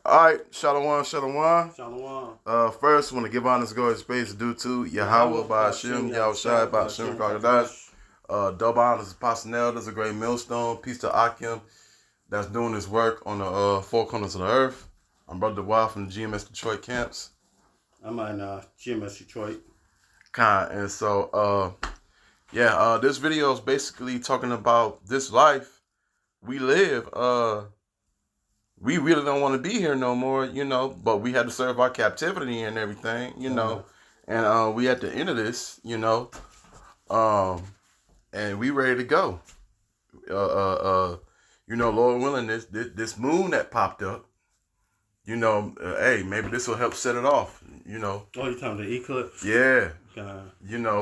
All right, Shalom, Shalom. Shalom. First, want to give honors, glory, space due to Yahweh, Ba'Hashem, Yahushai, Ba'Hashem, Kakadash. Double honors, Apostle Nell, there's a great millstone. Peace to Akim, that's doing his work on the four corners of the earth. I'm Brother Wild from the GMS Detroit camps. I'm in GMS Detroit. And so, this video is basically talking about this life we live. We really don't want to be here no more, but we had to serve our captivity and everything, and we at the end of this, and we ready to go. Lord willing, this moon that popped up, hey, maybe this will help set it off, Oh, you talking about the eclipse? Yeah.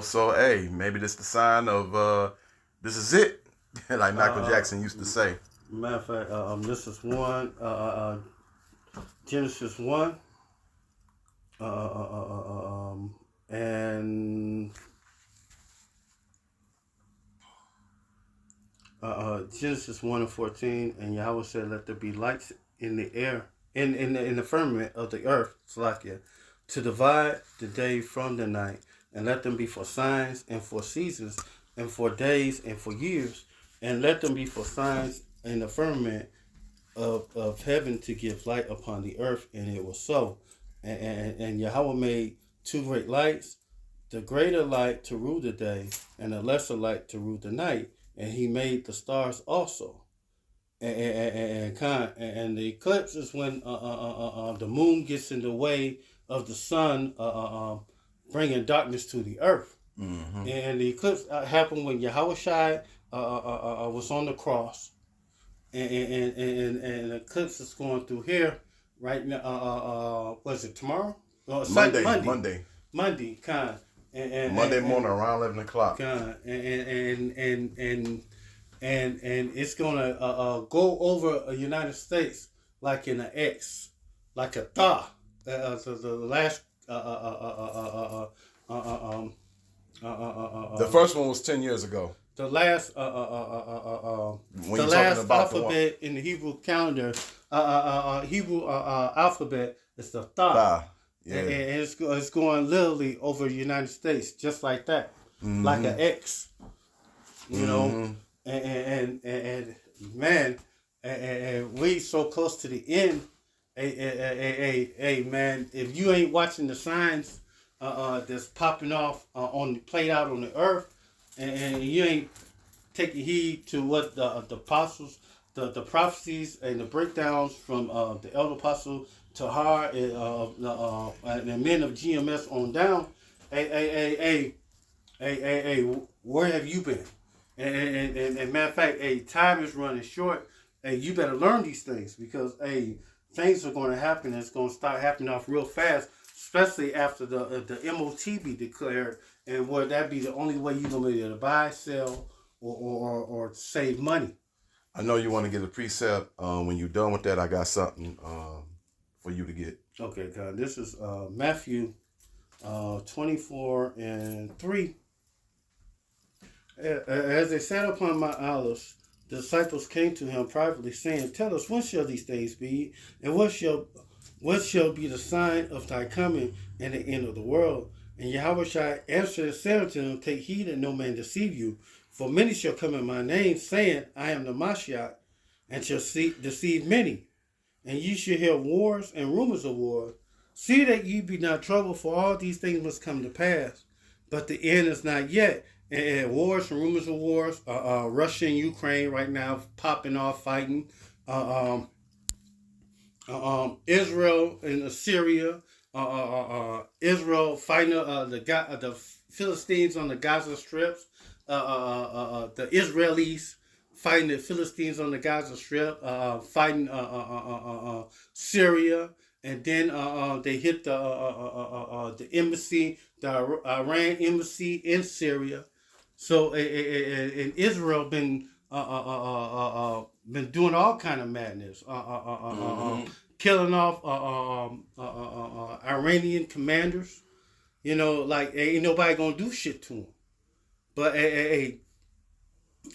So hey, maybe this the sign of this is it, like Michael Jackson used to say. Matter of fact, this is one, Genesis 1, and Genesis 1 and 14, and Yahweh said, "Let there be lights in the air, in the firmament of the earth, Salakia, to divide the day from the night, and let them be for signs and for seasons, and for days and for years, and let them be for signs in the firmament of heaven to give light upon the earth," and it was so. And Yahweh made two great lights, the greater light to rule the day, and the lesser light to rule the night. And he made the stars also. And the eclipse is when the moon gets in the way of the sun, bringing darkness to the earth. Mm-hmm. And the eclipse happened when Yahushua was on the cross. And the eclipse is going through here right now. Was it tomorrow? Monday. Monday, Monday morning around 11 o'clock. And it's gonna go over the United States like in an X, like a tha. The last the first one was 10 years ago. The last the last alphabet in the Hebrew calendar, Hebrew alphabet is the tha. Yeah. And it's going literally over the United States, just like that, like an X, know. And man, and we so close to the end. Hey, man, if you ain't watching the signs that's popping off played out on the earth, and you ain't taking heed to what the apostles, the prophecies and the breakdowns from the elder apostle Tahar and the men of GMS on down, hey, where have you been? And matter of fact, time is running short. Hey, you better learn these things because things are going to happen. It's going to start happening off real fast, especially after the MOT be declared, and would that be the only way you're going to be able to buy, sell, or save money? I know you want to get a precept. When you're done with that, I got something for you to get. Okay, God. This is Matthew 24 and 3. As they sat upon Mount Olives, the disciples came to him privately, saying, "Tell us, when shall these things be? And what shall be the sign of thy coming and the end of the world?" And Yahushua answered and said unto them, "Take heed that no man deceive you. For many shall come in my name, saying, I am the Mashiach, and shall deceive many. And ye shall hear wars and rumors of wars. See that ye be not troubled, for all these things must come to pass. But the end is not yet." And wars and rumors of wars, Russia and Ukraine right now popping off, fighting. Israel and Syria, Israel fighting the Philistines on the Gaza strips. The Israelis fighting the Philistines on the Gaza Strip, fighting Syria, and then they hit the embassy, the Iran embassy in Syria. So in Israel been doing all kind of madness, killing off Iranian commanders. Like ain't nobody gonna do shit to them. But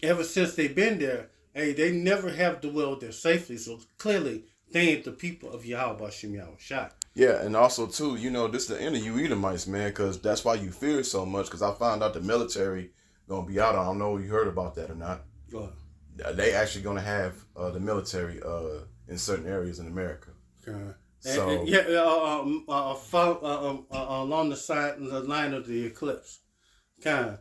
ever since they've been there, they never have dwelled there safely. So clearly sustain the people of Yahweh Bashim Yahushua. Yeah, and also too, you know, this is the end of you Edomites, man, because that's why you fear so much. Because I found out the military gonna be out. I don't know if you heard about that or not. Go They actually gonna have the military in certain areas in America. So along the line of the eclipse, but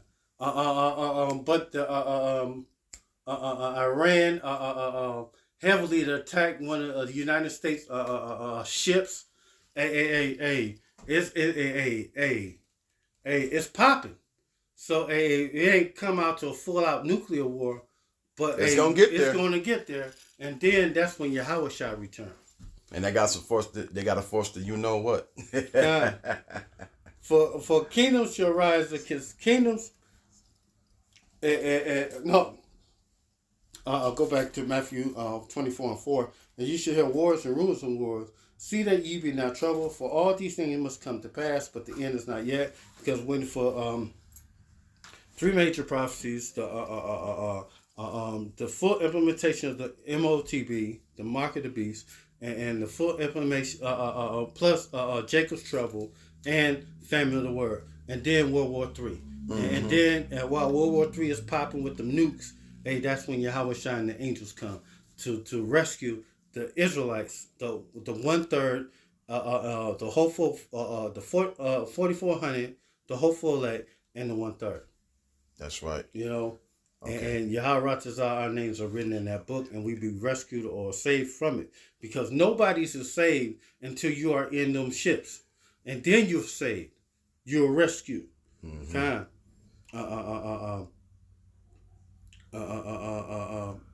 Iran heavily attacked one of the United States ships. It's popping. So it ain't come out to a full out nuclear war, but it's gonna get there. It's gonna get there, and then that's when Yahweh shall return. And they got some force. They got to force the you know what. For kingdoms shall rise against kingdoms. No. I'll go back to Matthew 24:4. And you shall hear wars and rumors of wars. See that ye be not troubled, for all these things must come to pass, but the end is not yet. Because when for three major prophecies, the full implementation of the MOTB, the mark of the beast, and the full implementation plus Jacob's trouble and famine of the word, and then World War III, and then while World War III is popping with the nukes, hey, that's when Yahweh Shai and the angels come to rescue the Israelites, the 1/3, the hopeful, the 4,400, the hopeful elect, and the 1/3. That's right. You know. Okay. And Yahweh our names are written in that book, and we be rescued or saved from it. Because nobody's saved until you are in them ships. And then you're saved. You're rescued.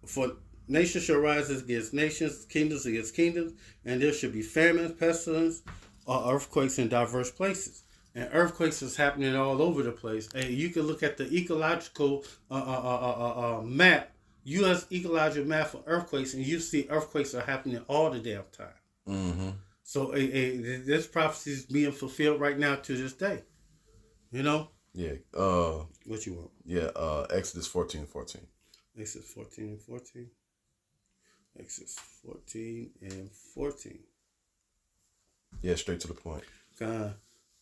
For nations shall rise against nations, kingdoms against kingdoms, and there should be famines, pestilence, earthquakes in diverse places. And earthquakes is happening all over the place. And you can look at the ecological map, U.S. ecological map for earthquakes, and you see earthquakes are happening all the damn time. So this prophecy is being fulfilled right now to this day. You know? Yeah. What you want? Yeah. Exodus 14:14. Exodus 14:14. Exodus 14:14. Yeah, straight to the point.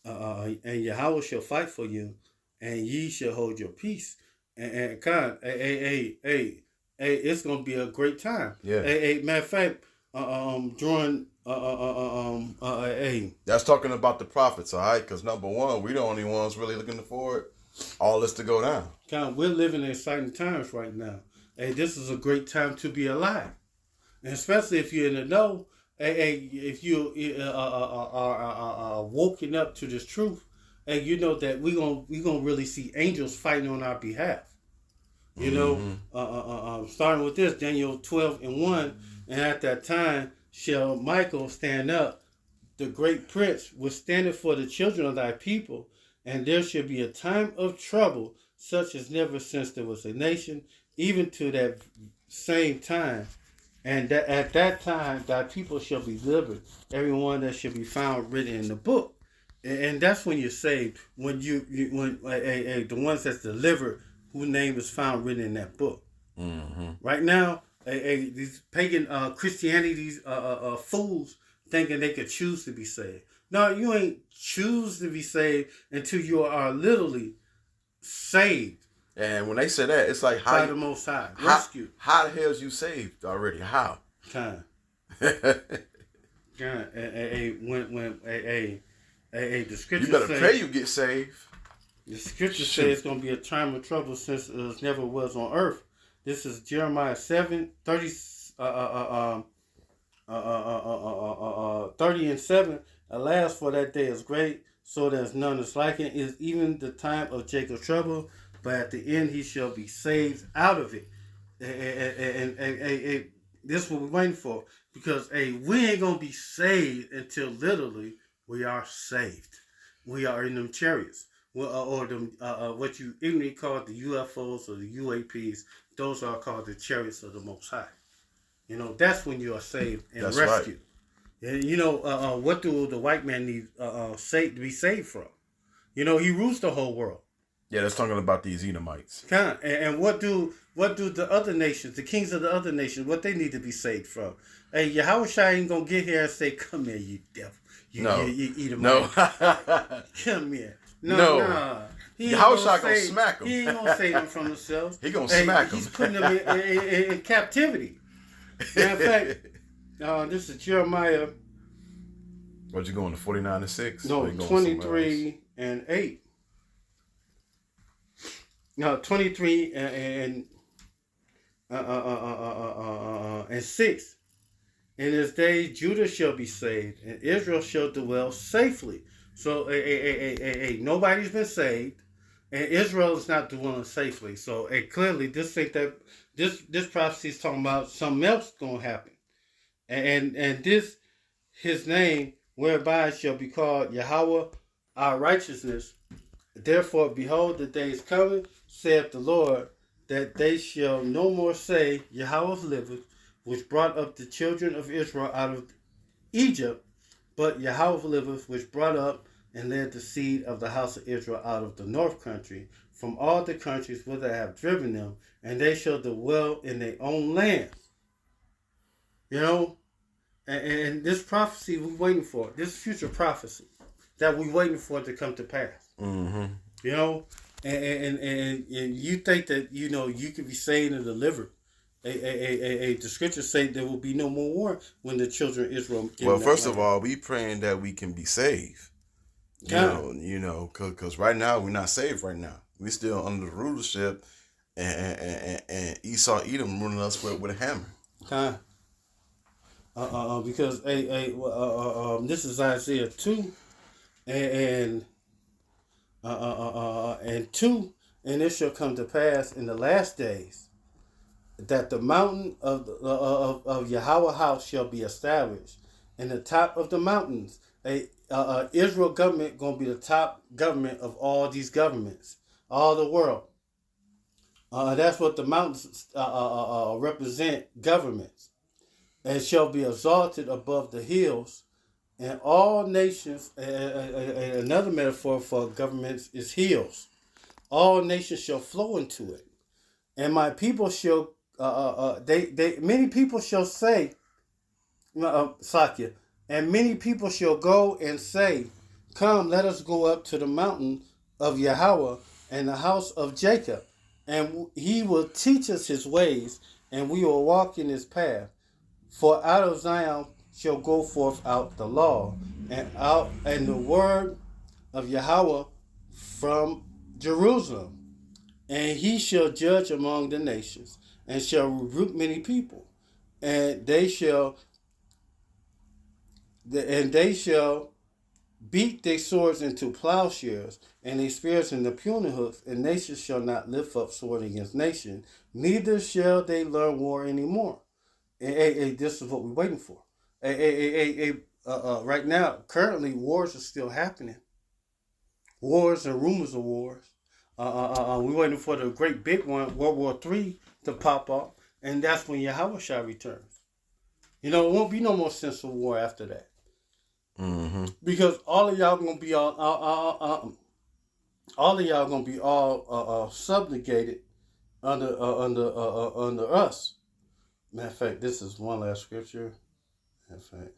And Yahweh shall fight for you, and ye shall hold your peace. And God, it's gonna be a great time. Yeah. Matter of fact, during that's talking about the prophets, all right? Because number one, we the only ones really looking forward all this to go down. God, we're living in exciting times right now. Hey, this is a great time to be alive, and especially if you're in the know. If you are woken up to this truth, and you know that we gonna really see angels fighting on our behalf. You know, starting with this, Daniel 12:1, and at that time shall Michael stand up, the great prince, which standeth for the children of thy people, and there shall be a time of trouble, such as never since there was a nation, even to that same time. And that at that time, thy people shall be delivered, everyone that shall be found written in the book, and that's when you're saved. When the ones that's delivered, whose name is found written in that book. Right now, these pagan Christianity, these fools thinking they could choose to be saved. No, you ain't choose to be saved until you are literally saved. And when they say that, it's like by the Most High, rescued. How the hell is you saved already? How? Time. When the scripture you better pray you get saved. The scripture says it's going to be a time of trouble since it never was on earth. This is Jeremiah 30:7. Alas, for that day is great, so there's none is like it. Is even the time of Jacob's trouble, but at the end he shall be saved out of it. And this is what we're waiting for, because we ain't gonna be saved until literally we are saved. We are in them chariots, or them what you ignorantly call the UFOs or the UAPs. Those are called the chariots of the Most High. You know, that's when you are saved and that's rescued. Right. And you know, what do the white man need to be saved from? You know, he rules the whole world. Yeah, that's talking about these Edomites. And what do the other nations, the kings of the other nations, what they need to be saved from? Hey, Yahweh Shai ain't gonna get here and say, "Come here, you devil, you Edomite, come here." No. Yahweh Shai gonna smack them. He ain't gonna save them from themselves. He gonna smack them. He's putting them in captivity. Matter of fact, this is Jeremiah. What, you going to 49:6? No, 23:8. No, 23 and 6. In his days, Judah shall be saved, and Israel shall dwell safely. So, nobody's been saved, and Israel is not dwelling safely. So, clearly, this ain't that. This prophecy is talking about something else gonna happen, and this his name whereby shall be called Yahweh our righteousness. Therefore, behold, the day is coming, saith the Lord, that they shall no more say, Yahweh liveth, which brought up the children of Israel out of Egypt, but Yahweh liveth, which brought up and led the seed of the house of Israel out of the north country, from all the countries whither I have driven them, and they shall dwell in their own land. You know, and this prophecy we're waiting for, this future prophecy that we're waiting for to come to pass. Mm-hmm. You know, and you think that, you know, you could be saved and delivered. The scriptures say there will be no more war when the children of Israel. Well, first of all, we praying that we can be saved. You know, because right now we're not saved. Right now we still under the rulership, and Esau, Edom ruling us with a hammer. Because this is Isaiah 2, and 2, and it shall come to pass in the last days that the mountain of Yahweh house shall be established, and the top of the mountains, Israel government gonna be the top government of all these governments, all the world. That's what the mountains represent, governments, and shall be exalted above the hills, and all nations. Another metaphor for governments is hills. All nations shall flow into it, and my people shall. Many people shall say, Sakya, and many people shall go and say, come, let us go up to the mountain of Yahweh and the house of Jacob, and he will teach us his ways, and we will walk in his path. For out of Zion shall go forth out the law, and the word of Yahweh from Jerusalem, and he shall judge among the nations, and shall rebuke many people, and they shall beat their swords into plowshares, and their spears into pruning hooks, and nations shall not lift up sword against nation, neither shall they learn war anymore. And this is what we're waiting for. Right now, currently, wars are still happening. Wars and rumors of wars. We're waiting for the great big one, World War III, to pop up, and that's when Yahweh Shai returns. You know, it won't be no more sense of war after that. Mm-hmm. Because all of y'all gonna be all of y'all gonna be all subjugated under us. Matter of fact, this is one last scripture. Matter of fact.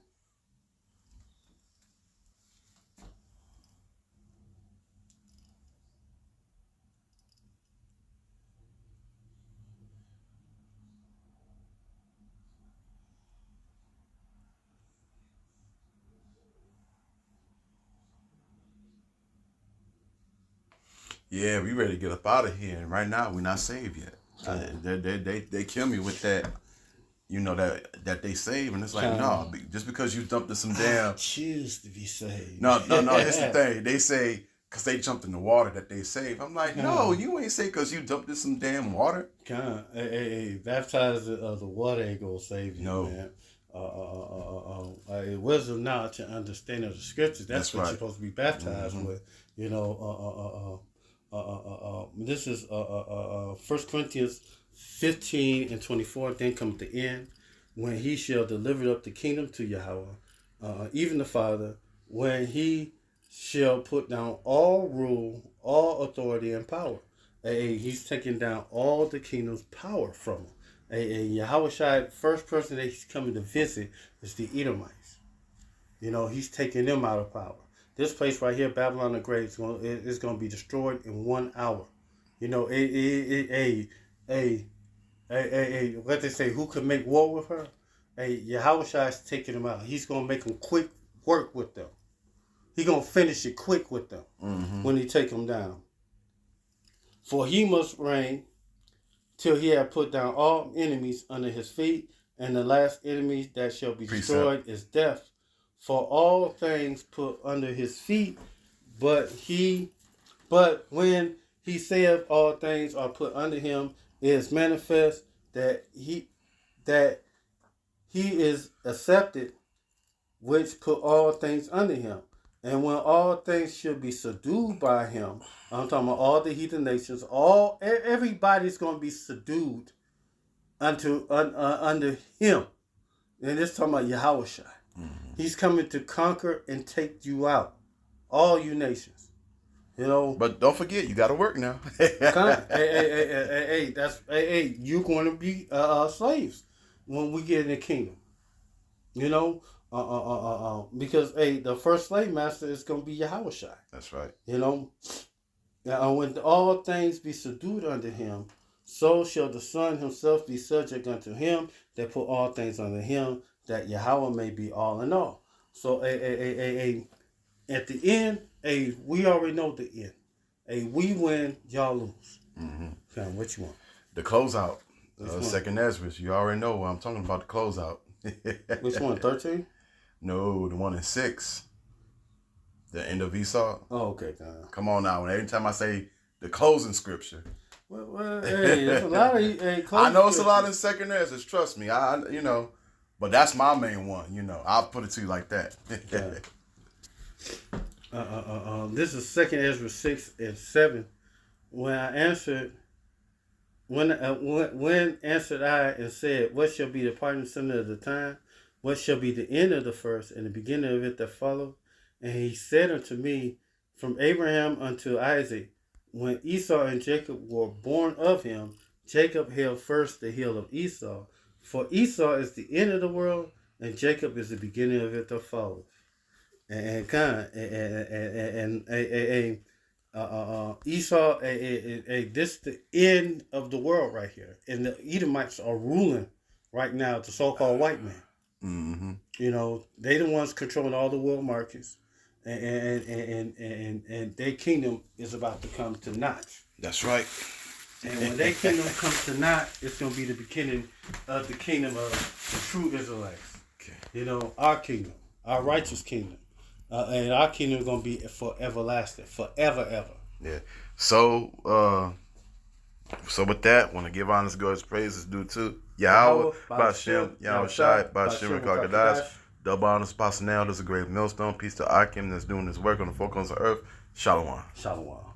Yeah, we ready to get up out of here, and right now we're not saved yet. They kill me with that, you know, that they save, and it's like, no, just because you dumped in some damn. I choose to be saved. No. Here's the thing. They say because they jumped in the water that they saved. I'm like, no, you ain't saved because you dumped in some damn water. Baptized of the water ain't gonna save you, no. Man. Wisdom, knowledge, and understanding of the scriptures. That's what you're supposed to be baptized with. You know, this is 1 Corinthians 15:24. Then come the end, when he shall deliver up the kingdom to Yahweh, even the Father, when he shall put down all rule, all authority and power. He's taking down all the kingdom's power from him. Yahushua, first person that he's coming to visit is the Edomites. He's taking them out of power. This place right here, Babylon the Great, is going to be destroyed in 1 hour. What they say, who could make war with her? Yahushua is taking them out. He's going to make them quick work with them. He's going to finish it quick with them when he take them down. For he must reign till he have put down all enemies under his feet, and the last enemy that shall be destroyed is death. For all things put under his feet, but when he saith all things are put under him, it is manifest that he is accepted, which put all things under him. And when all things should be subdued by him, I'm talking about all the heathen nations, everybody's going to be subdued under him. And it's talking about Yahushua. He's coming to conquer and take you out, all you nations. But don't forget, you got to work now. You're going to be slaves when we get in the kingdom. Because the first slave master is going to be Yahushua. That's right. When all things be subdued under him, so shall the Son himself be subject unto him that put all things under him, that Yahweh may be all in all. So at the end, we already know the end. We win, y'all lose. Okay, what you want? The closeout. Second Ezra. You already know what I'm talking about, the closeout. Which one, 13? No, the one in 6. The end of Esau. Oh, okay. Come on now. Every time I say the closing scripture. Well, there's a lot of I know it's a lot in Second Ezra. Trust me. But that's my main one. I'll put it to you like that. This is 2 Ezra 6 and 7. When answered I and said, what shall be the parting asunder of the time? What shall be the end of the first and the beginning of it that follow? And he said unto me, from Abraham unto Isaac, when Esau and Jacob were born of him, Jacob held first the heel of Esau. For Esau is the end of the world, and Jacob is the beginning of it that follows. Esau, this is the end of the world right here, and the Edomites are ruling right now. The so-called white man. They the ones controlling all the world markets, and their kingdom is about to come to naught. That's right. And when their kingdom comes to naught, it's going to be the beginning of the kingdom of the true Israelites. Okay. Our kingdom, our righteous kingdom. And our kingdom is going to be for everlasting, forever, ever. Yeah. So with that, want to give honest God's praises due to Yahweh, Bashem, Yahushai, Bashem, Kakadash. Double honors, Pastor Now. There's a great millstone. Peace to Akim that's doing his work on the four corners of earth. Shalom. Shalom.